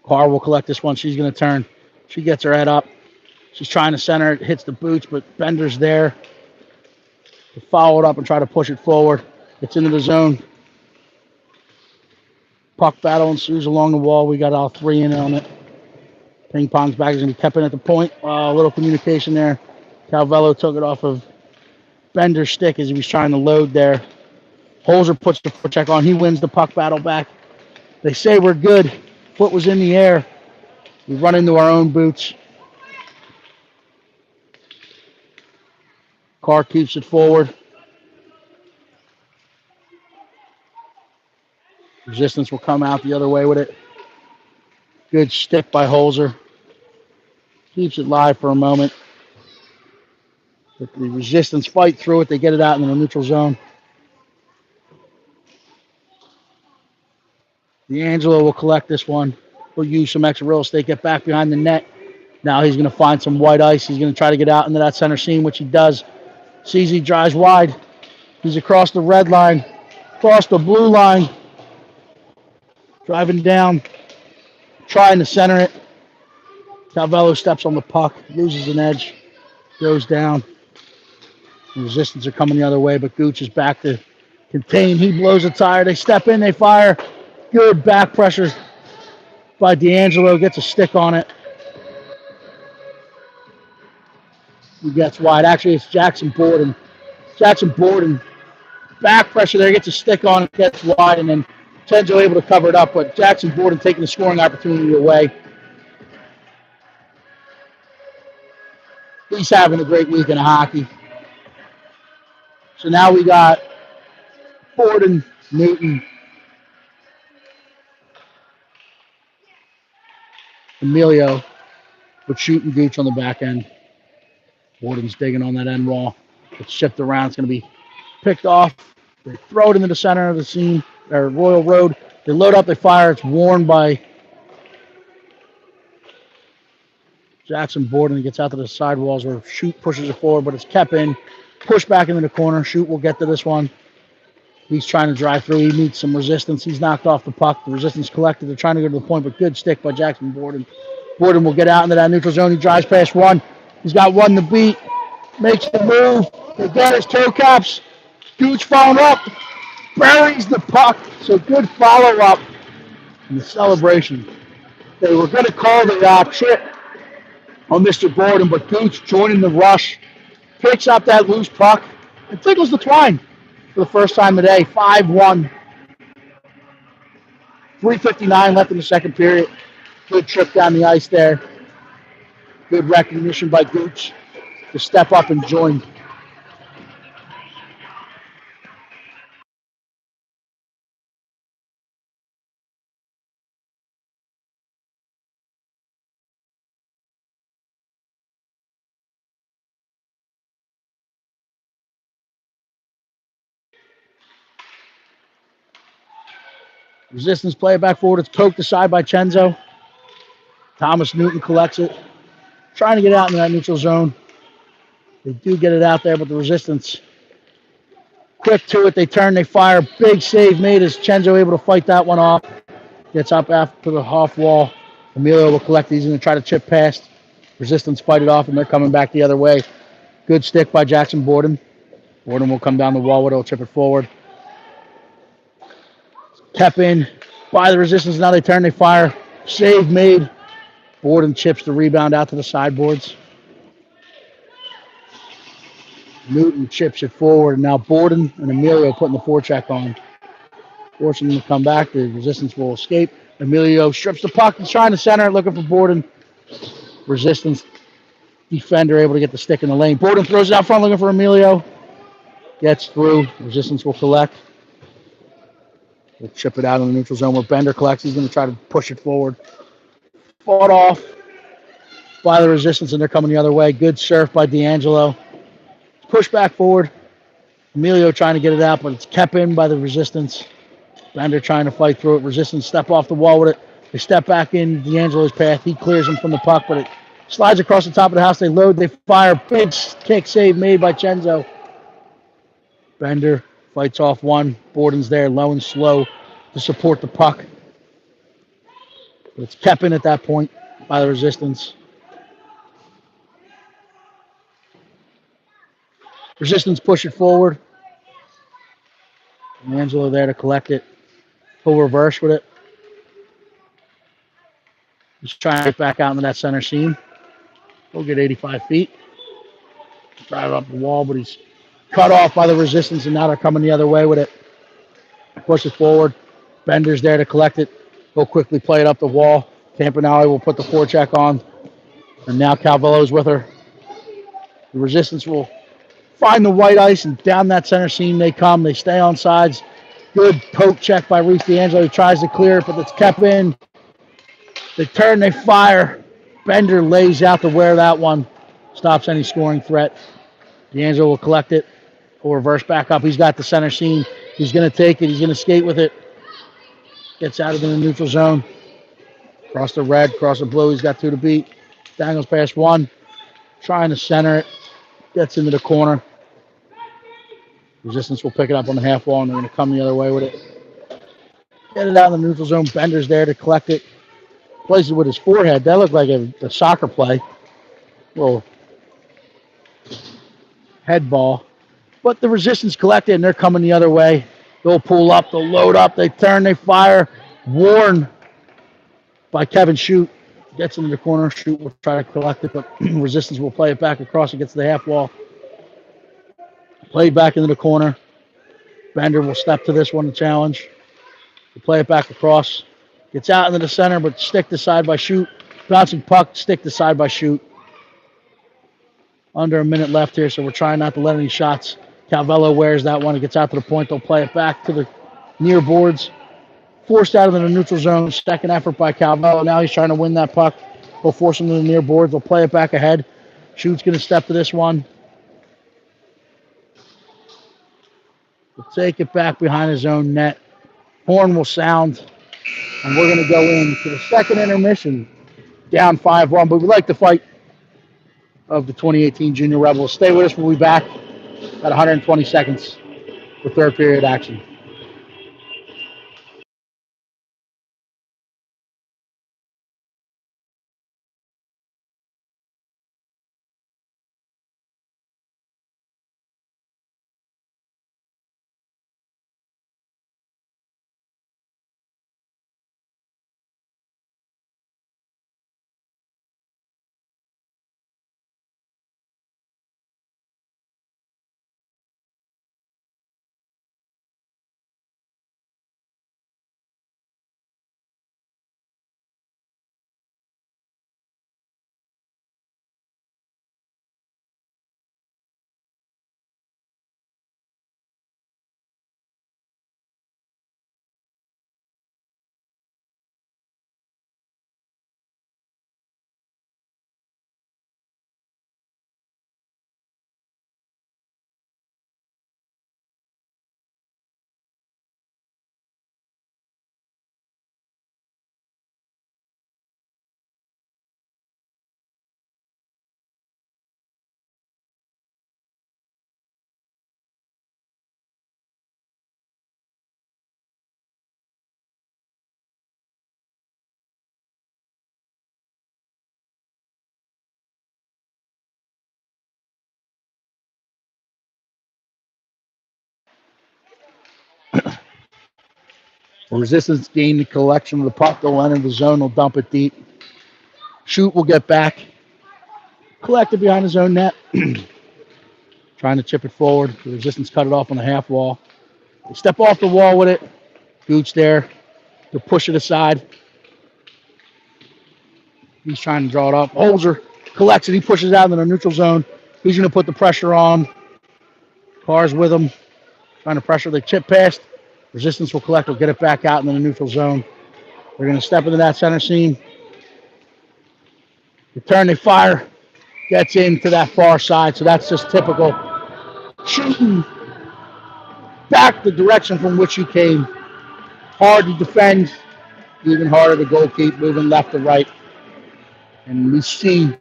Carr will collect this one. She's going to turn. She gets her head up. She's trying to center it, hits the boots, but Bender's there to follow it up and try to push it forward. It's into the zone. Puck battle ensues along the wall. We got all three in on it. Ping pong's back is going to be kept in at the point. A little communication there. Calvello took it off of Bender's stick as he was trying to load there. Holzer puts the forecheck on. He wins the puck battle back. They say we're good. Foot was in the air. We run into our own boots. Carr keeps it forward. Resistance will come out the other way with it. Good stick by Holzer. Keeps it live for a moment. But the resistance fight through it. They get it out in the neutral zone. D'Angelo will collect this one. We'll use some extra real estate, get back behind the net. Now he's going to find some white ice. He's going to try to get out into that center seam, which he does. CZ drives wide. He's across the red line, across the blue line. Driving down, trying to center it. Calvello steps on the puck, loses an edge, goes down. The resistance are coming the other way, but Gooch is back to contain. He blows a tire. They step in, they fire. Good back pressure by D'Angelo. Gets a stick on it. He gets wide. Actually, it's Jackson Borden. Jackson Borden, back pressure there, gets a stick on it, gets wide, and then Tenzo able to cover it up, but Jackson Borden taking the scoring opportunity away. He's having a great weekend of hockey. So now we got Borden, Newton, Emilio with Shoot and Gooch on the back end. Borden's digging on that end wall. It's shipped around. It's going to be picked off. They throw it into the center of the seam, or Royal Road. They load up, they fire. It's worn by Jackson Borden. He gets out to the sidewalls where Shoot pushes it forward, but it's kept in. Pushed back into the corner. Shoot will get to this one. He's trying to drive through. He meets some resistance. He's knocked off the puck. The resistance collected. They're trying to go to the point, but good stick by Jackson Borden. Borden will get out into that neutral zone. He drives past one. He's got one to beat. Makes the move. They got his toe caps. Gooch fouled up. buries the puck. So good follow-up in the celebration. They were going to call the trip on Mr. Borden, but Gooch joining the rush, picks up that loose puck, and tickles the twine for the first time today. 5-1. 3:59 left in the second period. Good trip down the ice there. Good recognition by Gooch to step up and join. Resistance play it back forward. It's poked aside by Chenzo. Thomas Newton collects it. Trying to get out into that neutral zone. They do get it out there, but the Resistance quick to it. They turn, they fire. Big save made as Chenzo able to fight that one off. Gets up after the half wall. Emilio will collect these and try to chip past. Resistance fight it off, and they're coming back the other way. Good stick by Jackson Borden. Borden will come down the wall with it. He'll chip it forward. Kept in by the Resistance. Now they turn, they fire. Save made. Borden chips the rebound out to the sideboards. Newton chips it forward. And now Borden and Emilio putting the forecheck on. Forcing them to come back. The Resistance will escape. Emilio strips the puck. He's trying to center it, looking for Borden. Resistance defender able to get the stick in the lane. Borden throws it out front, looking for Emilio. Gets through. Resistance will collect. We'll chip it out in the neutral zone where Bender collects. He's going to try to push it forward. Fought off by the Resistance, and they're coming the other way. Good surf by D'Angelo. Push back forward. Emilio trying to get it out, but it's kept in by the Resistance. Bender trying to fight through it. Resistance step off the wall with it. They step back in D'Angelo's path. He clears him from the puck, but it slides across the top of the house. They load. They fire. Big kick save made by Chenzo. Bender fights off one. Borden's there low and slow to support the puck. But it's kept in at that point by the Resistance. Resistance push it forward. Angelo there to collect it. He'll reverse with it. He's trying to get back out into that center seam. He'll get 85 feet. Drive up the wall, but he's cut off by the Resistance, and now they're coming the other way with it. Push it forward. Bender's there to collect it. He'll quickly play it up the wall. Campanelli will put the forecheck on. And now Calvello's with her. The Resistance will find the white ice, and down that center seam they come. They stay on sides. Good poke check by Reese D'Angelo. He tries to clear it, but it's kept in. They turn, they fire. Bender lays out to wear that one. Stops any scoring threat. D'Angelo will collect it. He'll reverse back up. He's got the center seam. He's going to take it. He's going to skate with it. Gets out of the neutral zone. Cross the red, cross the blue. He's got two to beat. Dangles past one. Trying to center it. Gets into the corner. Resistance will pick it up on the half wall, and they're going to come the other way with it. Get it out in the neutral zone. Bender's there to collect it. Plays it with his forehead. That looked like a soccer play. Little head ball. But the Resistance collect it, and they're coming the other way. They'll pull up. They'll load up. They turn. They fire. Warned by Kevin Shute. Gets into the corner. Shute will try to collect it, but Resistance will play it back across. It gets to the half wall. Played back into the corner. Bender will step to this one to challenge. We'll play it back across. Gets out into the center, but stick to side by Shute. Bouncing puck, stick to side by Shute. Under a minute left here, so we're trying not to let any shots. Calvello wears that one. It gets out to the point. They'll play it back to the near boards. Forced out of the neutral zone. Second effort by Calvello. Now he's trying to win that puck. He'll force him to the near boards. They'll play it back ahead. Shute's going to step to this one. We'll take it back behind his own net. Horn will sound, and we're going to go into the second intermission, down 5-1. But we like the fight of the 2018 Junior Rebels. Stay with us. We'll be back at 120 seconds for third period action. When Resistance gain the collection of the puck, they'll enter the zone, they'll dump it deep. Shoot will get back. Collect it behind his own net. Trying to chip it forward. The Resistance cut it off on the half wall. They step off the wall with it. Gooch there to push it aside. He's trying to draw it up. Holzer collects it. He pushes out into the neutral zone. He's going to put the pressure on. Carr's with him. Trying to pressure. They chip past. Resistance will collect. Will get it back out into the neutral zone. They're going to step into that center seam. Return, they fire. Gets into that far side. So that's just typical. Shooting back the direction from which you came. Hard to defend. Even harder to goal keep. Moving left to right. And we see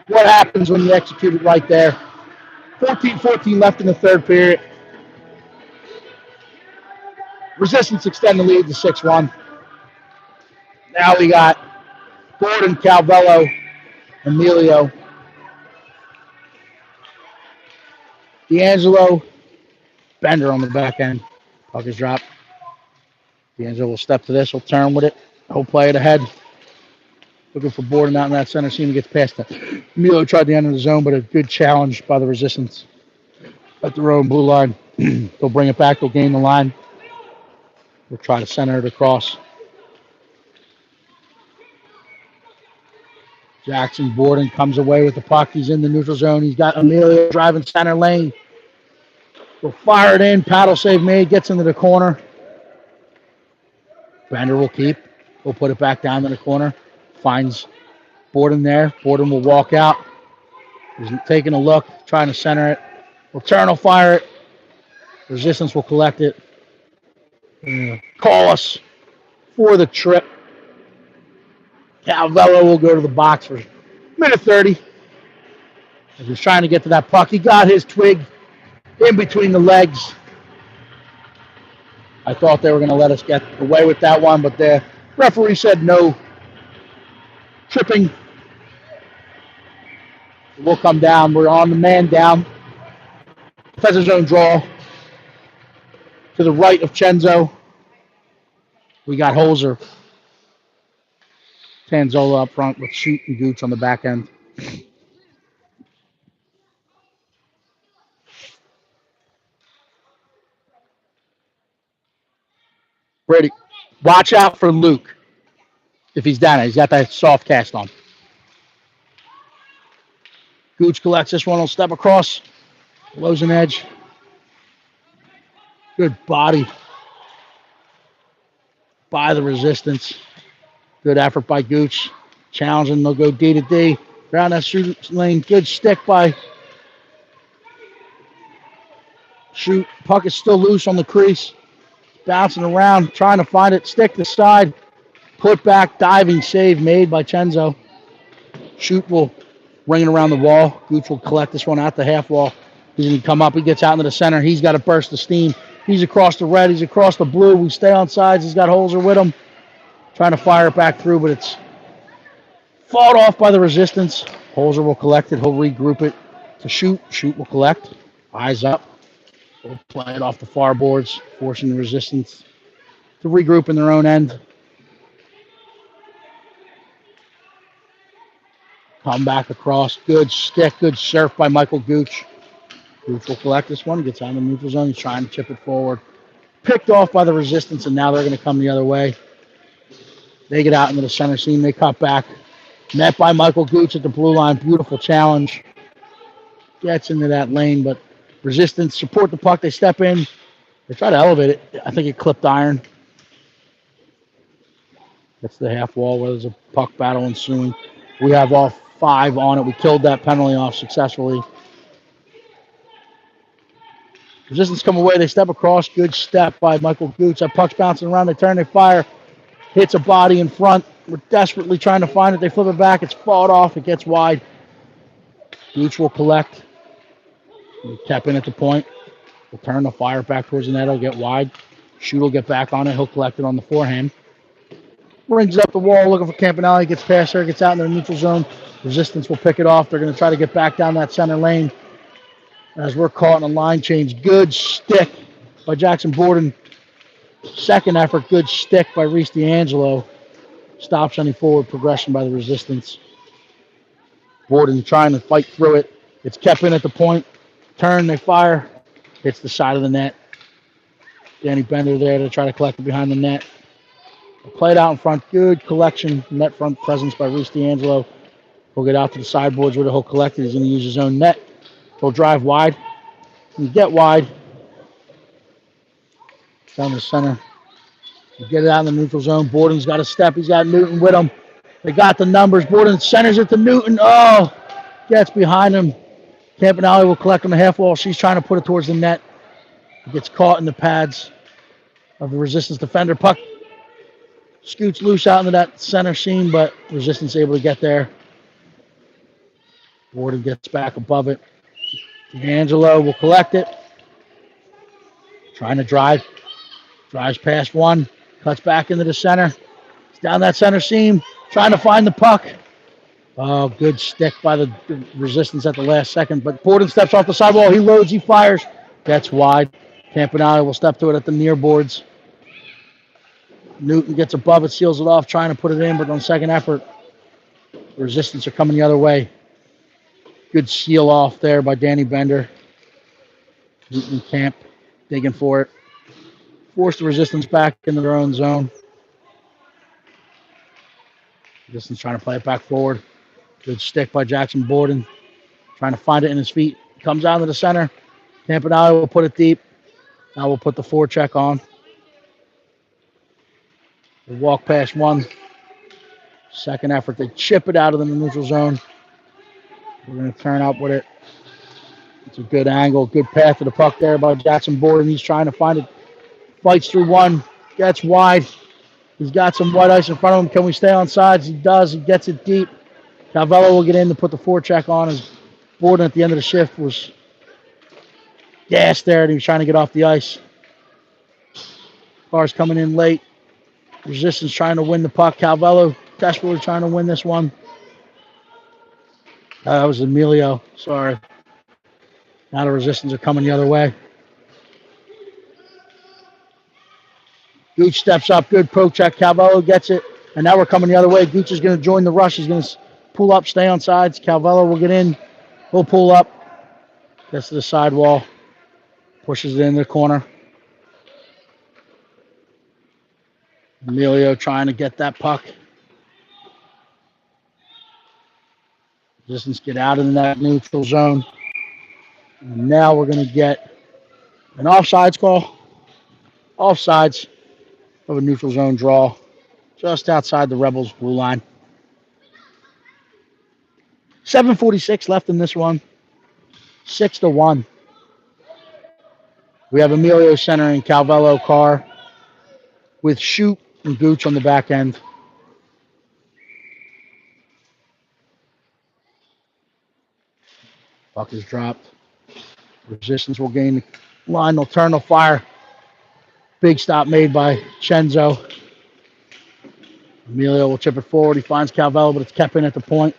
what happens when you execute it right there. 14-14 left in the third period. Resistance extend the lead to 6-1. Now we got Gordon, Calvello, Emilio. D'Angelo, Bender on the back end. Puck is dropped. D'Angelo will step to this. He'll turn with it. He'll play it ahead. Looking for Borden out in that center seam. He gets past it. Emilio tried to enter the zone, but a good challenge by the Resistance. At the row and blue line. They'll bring it back. They'll gain the line. We'll try to center it across. Jackson Borden comes away with the puck. He's in the neutral zone. He's got Emilio driving center lane. We'll fire it in. Paddle save made. Gets into the corner. Bender will keep. We'll put it back down to the corner. Finds Borden there. Borden will walk out. He's taking a look, trying to center it. We'll turn, will fire it. Resistance will collect it. Call us for the trip. Calvello will go to the box for minute 30. As he's trying to get to that puck. He got his twig in between the legs. I thought they were going to let us get away with that one, but the referee said no tripping. We'll come down. We're on the man down. Defensive zone draw. To the right of Chenzo. We got Holzer. Tanzola up front with Shoot and Gooch on the back end. Brady, watch out for Luke. If he's down there, he's got that soft cast on. Gooch collects this one. Will step across. Blows an edge. Good body by the Resistance. Good effort by Gooch. Challenging. They'll go D to D. Around that shoot lane. Good stick by Shoot. Puck is still loose on the crease. Bouncing around. Trying to find it. Stick to side. Put back. Diving save made by Chenzo. Shoot will ring it around the wall. Gooch will collect this one out the half wall. He's going to come up. He gets out into the center. He's got a burst of steam. He's across the red. He's across the blue. We stay on sides. He's got Holzer with him. Trying to fire it back through, but it's fought off by the Resistance. Holzer will collect it. He'll regroup it to Shoot. Shoot will collect. Eyes up. We'll play it off the far boards, forcing the Resistance to regroup in their own end. Come back across. Good stick. Good surf by Michael Gooch. Gooch will collect this one. Gets out in the neutral zone. He's trying to chip it forward. Picked off by the Resistance, and now they're going to come the other way. They get out into the center seam. They cut back. Met by Michael Gooch at the blue line. Beautiful challenge. Gets into that lane, but Resistance support the puck. They step in. They try to elevate it. I think it clipped iron. That's the half wall where there's a puck battle ensuing. We have all 5 on it. We killed that penalty off successfully. Resistance come away. They step across. Good step by Michael Gooch. That puck's bouncing around. They turn. They fire. Hits a body in front. We're desperately trying to find it. They flip it back. It's fought off. It gets wide. Gooch will collect. We tap in at the point. We'll turn the fire back towards the net. It'll get wide. Shoot will get back on it. He'll collect it on the forehand. Brings up the wall looking for Campanelli. Gets past her. Gets out in their neutral zone. Resistance will pick it off. They're going to try to get back down that center lane. As we're caught in a line change. Good stick by Jackson Borden. Second effort, good stick by Reese D'Angelo. Stops any forward progression by the resistance. Borden trying to fight through it. It's kept in at the point. Turn, they fire. Hits the side of the net. Danny Bender there to try to collect it behind the net. Played out in front. Good collection. Net front presence by Reese D'Angelo. He'll get out to the sideboards where he'll collect it. He's going to use his own net. He'll drive wide. And get wide. Down the center. Get it out in the neutral zone. Borden's got a step. He's got Newton with him. They got the numbers. Borden centers it to Newton. Oh, gets behind him. Campanelli will collect on the half wall. She's trying to put it towards the net. It gets caught in the pads of the resistance defender. Puck scoots loose out into that center seam, but resistance able to get there. Borden gets back above it. D'Angelo will collect it. Trying to drive. Drives past one. Cuts back into the center. He's down that center seam. Trying to find the puck. Oh, good stick by the resistance at the last second. But Borden steps off the sidewall. He loads. He fires. That's wide. Campanelli will step to it at the near boards. Newton gets above it, seals it off, trying to put it in, but on second effort, resistance are coming the other way. Good seal off there by Danny Bender. Newton Camp digging for it. Force the resistance back into their own zone. Resistance trying to play it back forward. Good stick by Jackson Borden. Trying to find it in his feet. Comes out to the center. Campanelli will put it deep. Now we'll put the forecheck on. They walk past one. Second effort. They chip it out of the neutral zone. We're going to turn up with it. It's a good angle. Good path to the puck there by Jackson Borden. He's trying to find it. Fights through one. Gets wide. He's got some white ice in front of him. Can we stay on sides? He does. He gets it deep. Calvello will get in to put the forecheck on as Borden at the end of the shift was gassed there and he was trying to get off the ice. Cars coming in late. Resistance trying to win the puck. Calvello desperately trying to win this one. That was Emilio. Sorry. Now the resistance are coming the other way. Gooch steps up. Good pro check. Calvello gets it. And now we're coming the other way. Gooch is going to join the rush. He's going to pull up, stay on sides. Calvello will get in. He'll pull up. Gets to the sidewall. Pushes it in the corner. Emilio trying to get that puck. Resistance get out of that neutral zone. And now we're going to get an offsides call. Offsides of a neutral zone draw just outside the Rebels' blue line. 7:46 left in this one. 6-1. We have Emilio centering Calvello, Carr with Shoot and Gooch on the back end. Puck is dropped. Resistance will gain the line. They'll turn, they'll fire. Big stop made by Chenzo. Emilio will chip it forward. He finds Calvello, but it's kept in at the point.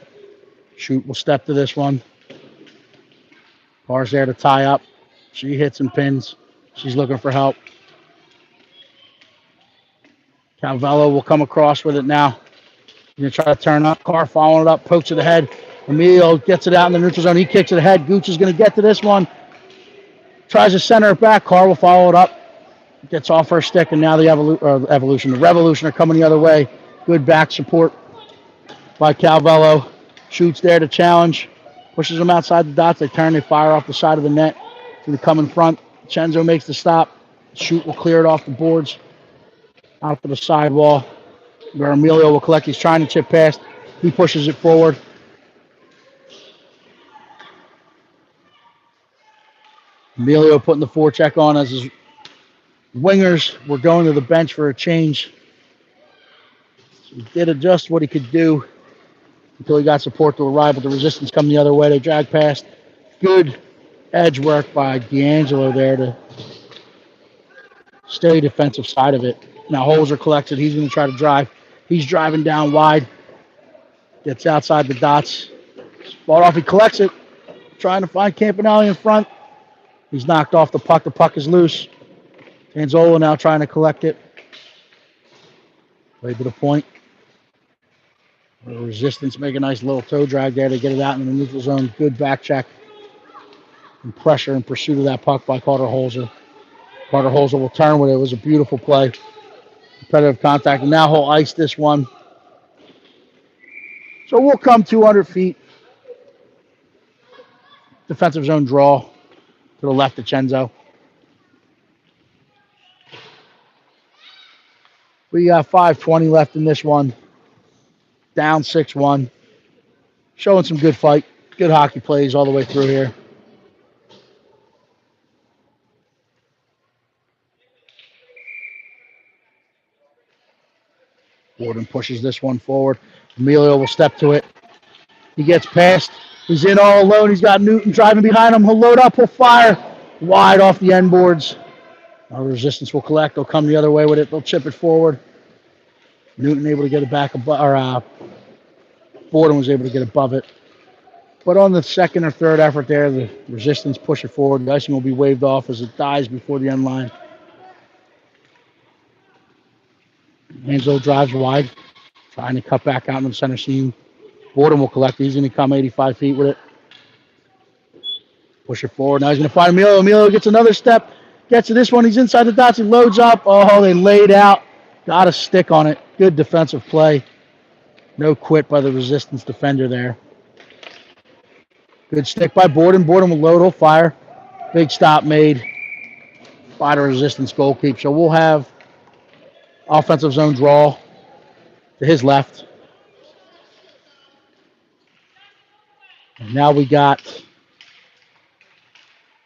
Shoot will step to this one. Carr's there to tie up. She hits and pins. She's looking for help. Calvello will come across with it now. He's going to try to turn up. Carr following it up, pokes to the head. Emilio gets it out in the neutral zone. He kicks it ahead. Gooch is going to get to this one. Tries to center it back. Carr will follow it up. Gets off her stick, and now the Revolution are coming the other way. Good back support by Calvello. Shoots there to challenge. Pushes them outside the dots. They turn. They fire off the side of the net. So they come in front. Chenzo makes the stop. Shoot will clear it off the boards. Out to the sidewall where Emilio will collect. He's trying to chip past. He pushes it forward. Emilio putting the forecheck on as his wingers were going to the bench for a change. He did adjust what he could do until he got support to arrive, but the resistance coming the other way. They drag past. Good edge work by D'Angelo there to stay defensive side of it. Now Holzer collects it. He's going to try to drive. He's driving down wide. Gets outside the dots. Ball off. He collects it. Trying to find Campanelli in front. He's knocked off the puck. The puck is loose. Anzola now trying to collect it. Play to the point. Resistance make a nice little toe drag there to get it out in the neutral zone. Good back check and pressure in pursuit of that puck by Carter Holzer. Carter Holzer will turn with it. It was a beautiful play. Competitive contact. And now he'll ice this one. So we'll come 200 feet. Defensive zone draw to the left of Chenzo. We got 5:20 left in this one. Down 6-1. Showing some good fight. Good hockey plays all the way through here. Borden pushes this one forward. Emilio will step to it. He gets past. He's in all alone. He's got Newton driving behind him. He'll load up. He'll fire. Wide off the end boards. Our resistance will collect. They'll come the other way with it. They'll chip it forward. Newton able to get it back above, or Borden was able to get above it. But on the second or third effort there, the resistance push it forward. The icing will be waved off as it dies before the end line. Anzo drives wide, trying to cut back out in the center seam. Borden will collect it. He's going to come 85 feet with it. Push it forward. Now he's going to find Emilio. Emilio gets another step. Gets to this one. He's inside the dots. He loads up. Oh, they laid out. Got a stick on it. Good defensive play. No quit by the resistance defender there. Good stick by Borden. Borden will load. He'll fire. Big stop made by the resistance goalkeeper. So we'll have offensive zone draw to his left. And now we got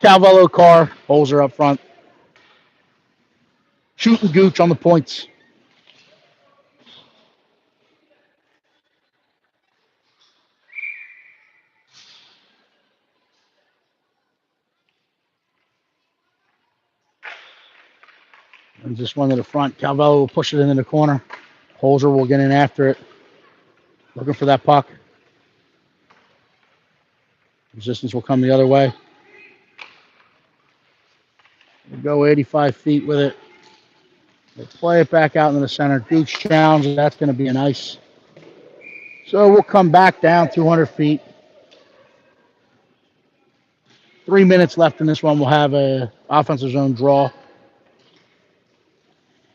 Calvello, Carr, Holzer up front. Shooting Gooch on the points. And just one to the front. Calvello will push it into the corner. Holzer will get in after it. Looking for that puck. Resistance will come the other way. We'll go 85 feet with it. They play it back out in the center. Gooch challenge. That's going to be an ice. So we'll come back down 200 feet. 3 minutes left in this one. We'll have a offensive zone draw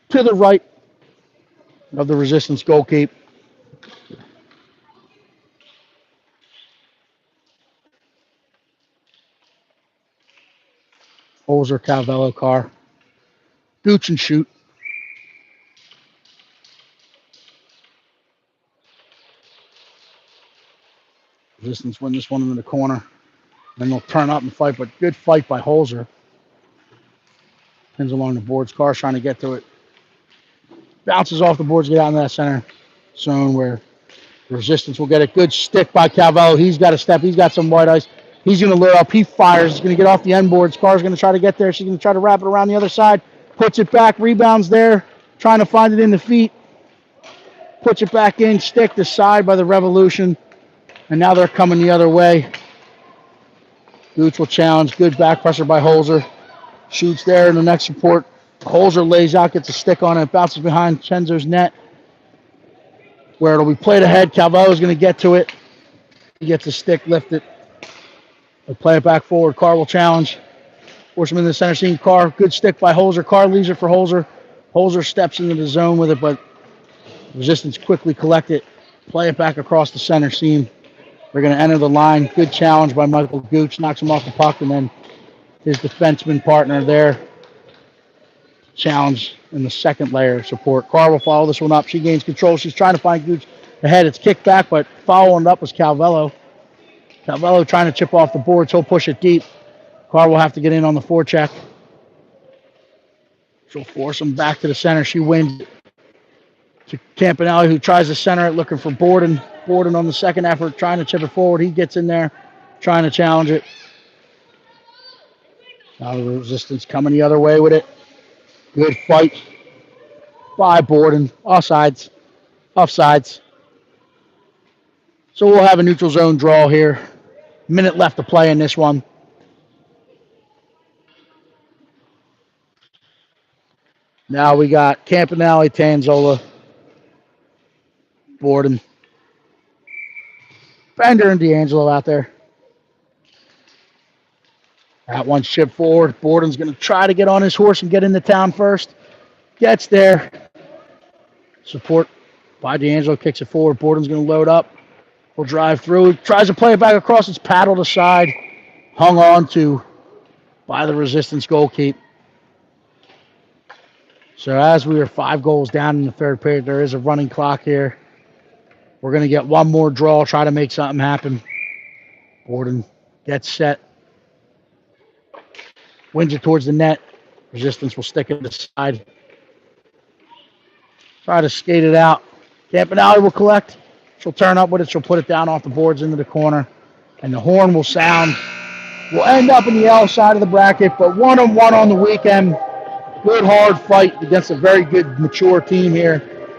to the right of the resistance goalkeeper. Holzer, Calvello, Carr. Gooch and shoot. Resistance win this one in the corner. Then they'll turn up and fight, but good fight by Holzer. Pins along the boards. Carr's trying to get to it. Bounces off the boards, get out in that center zone where resistance will get it. Good stick by Calvello. He's got a step. He's got some white ice. He's going to load up. He fires. He's going to get off the end boards. Carr's going to try to get there. She's going to try to wrap it around the other side. Puts it back. Rebounds there. Trying to find it in the feet. Puts it back in. Stick to side by the Revolution. And now they're coming the other way. Gooch will challenge. Good back pressure by Holzer. Shoots there in the next support. Holzer lays out, gets a stick on it, bounces behind Chenzo's net, where it'll be played ahead. Calvello's going to get to it. He gets a stick, lift it. They'll play it back forward. Carr will challenge. Force him in the center seam. Carr, good stick by Holzer. Carr leaves it for Holzer. Holzer steps into the zone with it, but resistance quickly collect it. Play it back across the center seam. They're going to enter the line. Good challenge by Michael Gooch. Knocks him off the puck, and then his defenseman partner there. Challenge in the second layer of support. Carr will follow this one up. She gains control. She's trying to find Gooch ahead. It's kicked back, but following up was Calvello. Calvello trying to chip off the boards. He'll push it deep. Carr will have to get in on the forecheck. She'll force him back to the center. She wins to Campanelli, who tries to center it, looking for Borden. Borden on the second effort, trying to chip it forward. He gets in there, trying to challenge it. Now the resistance coming the other way with it. Good fight by Borden. Offsides. So we'll have a neutral zone draw here. Minute left to play in this one. Now we got Campanelli, Tanzola, Borden, Bender, and D'Angelo out there. That one's shipped forward. Borden's going to try to get on his horse and get into town first. Gets there. Support by D'Angelo, kicks it forward. Borden's going to load up. Will drive through. Tries to play it back across. It's paddled aside. Hung on to by the resistance goalkeep. So as we are 5 goals down in the third period, there is a running clock here. We're going to get one more draw, try to make something happen. Borden gets set. Wins it towards the net. Resistance will stick it aside. Try to skate it out. Campanelli will collect. She'll turn up with it. She'll put it down off the boards into the corner. And the horn will sound. We'll end up in the L side of the bracket, but 1-1 on the weekend. Good, hard fight against a very good, mature team here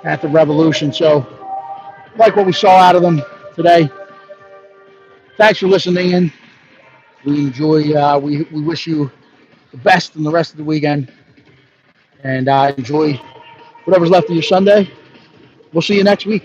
at the Revolution. So, like what we saw out of them today. Thanks for listening in. We enjoy, we wish you the best in the rest of the weekend. And enjoy whatever's left of your Sunday. We'll see you next week.